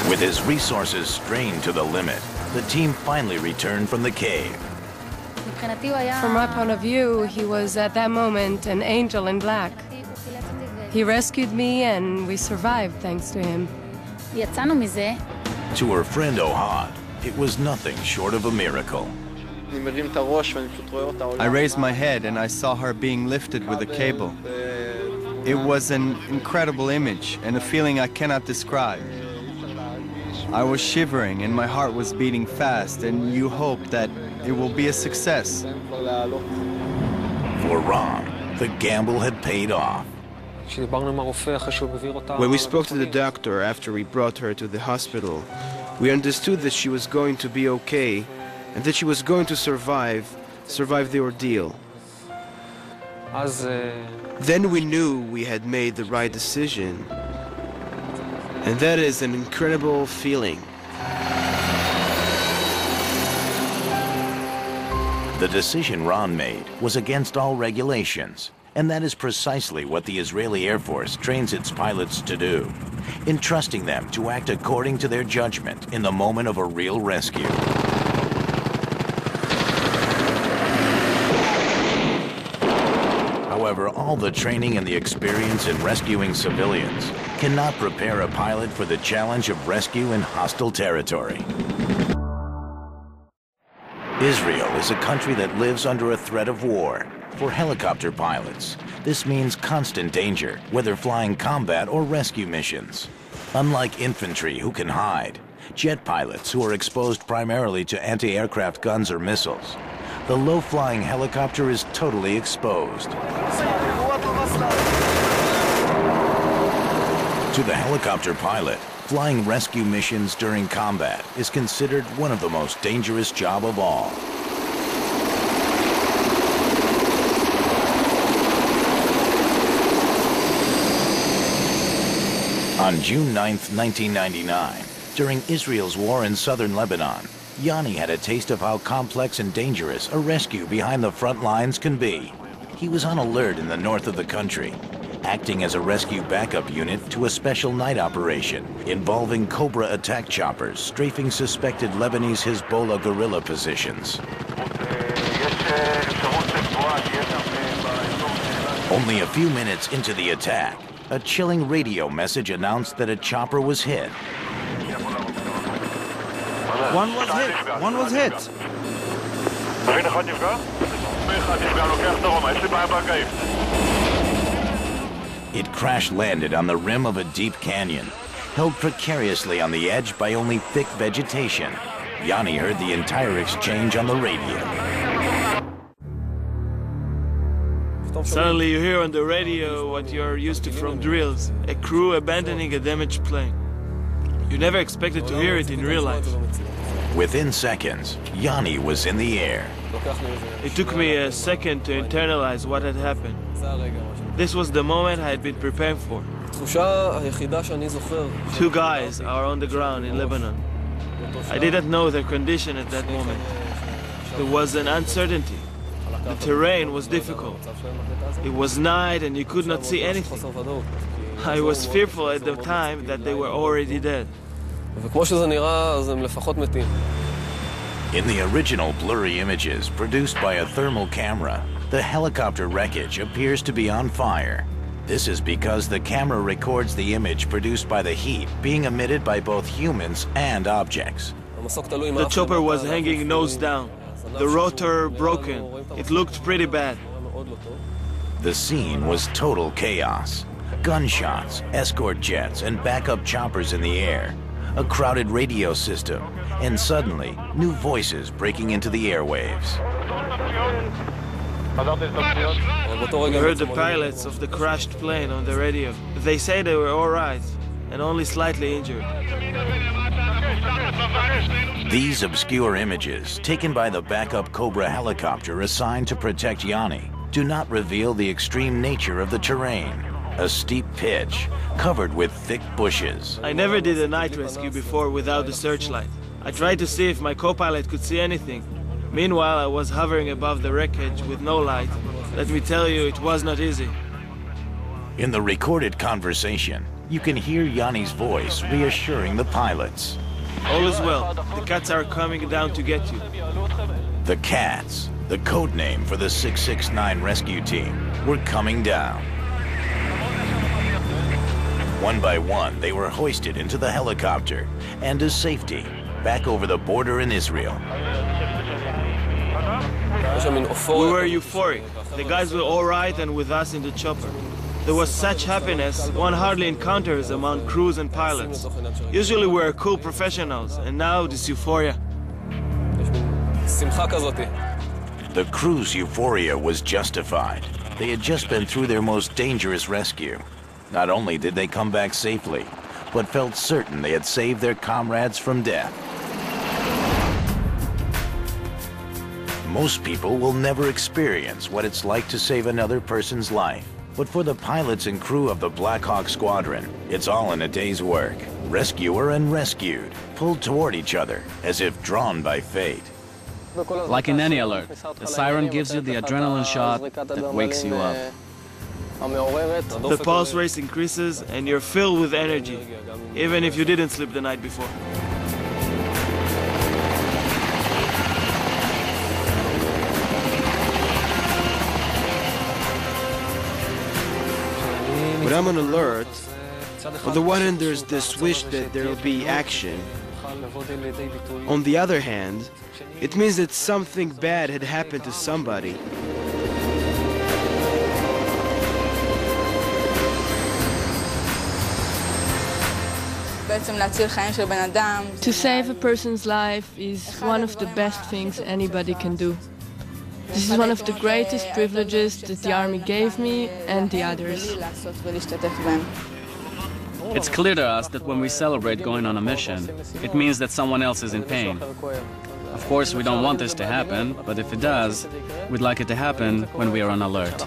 With his resources strained to the limit, the team finally returned from the cave. From my point of view, he was at that moment an angel in black. He rescued me and we survived thanks to him. To her friend Ohad, it was nothing short of a miracle. I raised my head and I saw her being lifted with a cable. It was an incredible image and a feeling I cannot describe. I was shivering and my heart was beating fast, and you hope that it will be a success. For Ron, the gamble had paid off. When we spoke to the doctor after we brought her to the hospital, we understood that she was going to be okay and that she was going to survive the ordeal. Then we knew we had made the right decision. And that is an incredible feeling. The decision Ron made was against all regulations, and that is precisely what the Israeli Air Force trains its pilots to do, entrusting them to act according to their judgment in the moment of a real rescue. However, all the training and the experience in rescuing civilians cannot prepare a pilot for the challenge of rescue in hostile territory. Israel is a country that lives under a threat of war. For helicopter pilots, this means constant danger, whether flying combat or rescue missions. Unlike infantry who can hide, jet pilots who are exposed primarily to anti-aircraft guns or missiles, the low-flying helicopter is totally exposed. To the helicopter pilot, flying rescue missions during combat is considered one of the most dangerous jobs of all. On June 9, 1999, during Israel's war in southern Lebanon, Yanni had a taste of how complex and dangerous a rescue behind the front lines can be. He was on alert in the north of the country, acting as a rescue backup unit to a special night operation involving Cobra attack choppers strafing suspected Lebanese Hezbollah guerrilla positions. Only a few minutes into the attack, a chilling radio message announced that a chopper was hit. One was hit. It crash-landed on the rim of a deep canyon, held precariously on the edge by only thick vegetation. Yanni heard the entire exchange on the radio. Suddenly you hear on the radio what you're used to from drills, a crew abandoning a damaged plane. You never expected to hear it in real life. Within seconds, Yanni was in the air. It took me a second to internalize what had happened. This was the moment I had been preparing for. 2 guys are on the ground in Lebanon. I didn't know their condition at that moment. There was an uncertainty. The terrain was difficult. It was night and you could not see anything. I was fearful at the time that they were already dead. In the original blurry images produced by a thermal camera, the helicopter wreckage appears to be on fire. This is because the camera records the image produced by the heat being emitted by both humans and objects. The chopper was hanging nose down. The rotor broken. It looked pretty bad. The scene was total chaos. Gunshots, escort jets, and backup choppers in the air. A crowded radio system, and suddenly, new voices breaking into the airwaves. We heard the pilots of the crashed plane on the radio. They say they were all right, and only slightly injured. These obscure images, taken by the backup Cobra helicopter assigned to protect Yanni, do not reveal the extreme nature of the terrain. A steep pitch, covered with thick bushes. I never did a night rescue before without the searchlight. I tried to see if my co-pilot could see anything. Meanwhile, I was hovering above the wreckage with no light. Let me tell you, it was not easy. In the recorded conversation, You can hear Yanni's voice reassuring the pilots. All is well. The cats are coming down to get you. The Cats, the code name for the 669 rescue team, were coming down. One by one, they were hoisted into the helicopter and to safety, back over the border in Israel. We were euphoric. The guys were all right and with us in the chopper. There was such happiness one hardly encounters among crews and pilots. Usually we're cool professionals, and now this euphoria. The crew's euphoria was justified. They had just been through their most dangerous rescue. Not only did they come back safely, but felt certain they had saved their comrades from death. Most people will never experience what it's like to save another person's life. But for the pilots and crew of the Blackhawks Squadron, it's all in a day's work. Rescuer and rescued, pulled toward each other, as if drawn by fate. Like in any alert, the siren gives you the adrenaline shot that wakes you up. The pulse rate increases and you're filled with energy, even if you didn't sleep the night before. When I'm on alert, on the one hand there's this wish that there'll be action. On the other hand, it means that something bad had happened to somebody. To save a person's life is one of the best things anybody can do. This is one of the greatest privileges that the Army gave me and the others. It's clear to us that when we celebrate going on a mission, it means that someone else is in pain. Of course, we don't want this to happen, but if it does, we'd like it to happen when we are on alert.